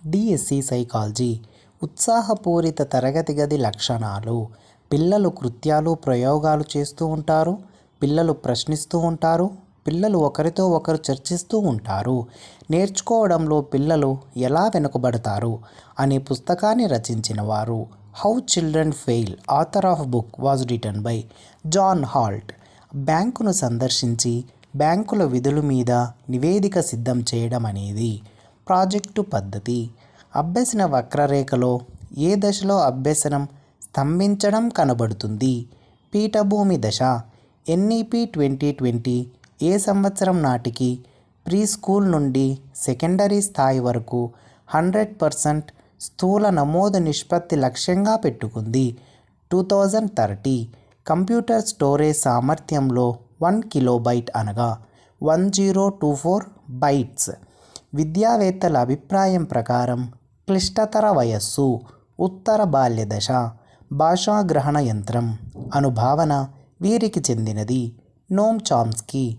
DSC psychology. ఉత్సాహపూరిత తరగతి గది లక్షణాలు. పిల్లలు కృత్యాలు ప్రయోగాలు చేస్తూ ఉంటారు. పిల్లలు ప్రశ్నిస్తూ ఉంటారు. పిల్లలు ఒకరితో ఒకరు చర్చిస్తూ ఉంటారు. నేర్చుకోవడంలో పిల్లలు ఎలా వెనుకబడతారు అనే పుస్తకాన్ని రచించిన వారు how children fail. Author of book was written by John Holt. బ్యాంకును సందర్శించి బ్యాంకుల విధుల మీద నివేదిక సిద్ధం చేయడం అనేది ప్రాజెక్టు పద్ధతి. అభ్యసన వక్రరేఖలో ఏ దశలో అభ్యసనం స్తంభించడం కనబడుతుంది? పీఠభూమి దశ. ఎన్ఈపి 2020 ఏ సంవత్సరం నాటికి ప్రీ స్కూల్ నుండి సెకండరీ స్థాయి వరకు 100% స్థూల నమోదు నిష్పత్తి లక్ష్యంగా పెట్టుకుంది? 2030. కంప్యూటర్ స్టోరేజ్ సామర్థ్యంలో 1 కిలోబైట్ అనగా 1024 బైట్స్. విద్యావేత్తల అభిప్రాయం ప్రకారం క్లిష్టతర వయస్సు ఉత్తర బాల్య దశ. భాషాగ్రహణ యంత్రం అను భావన వీరికి చెందినది. నోమ్ చామ్స్కీ.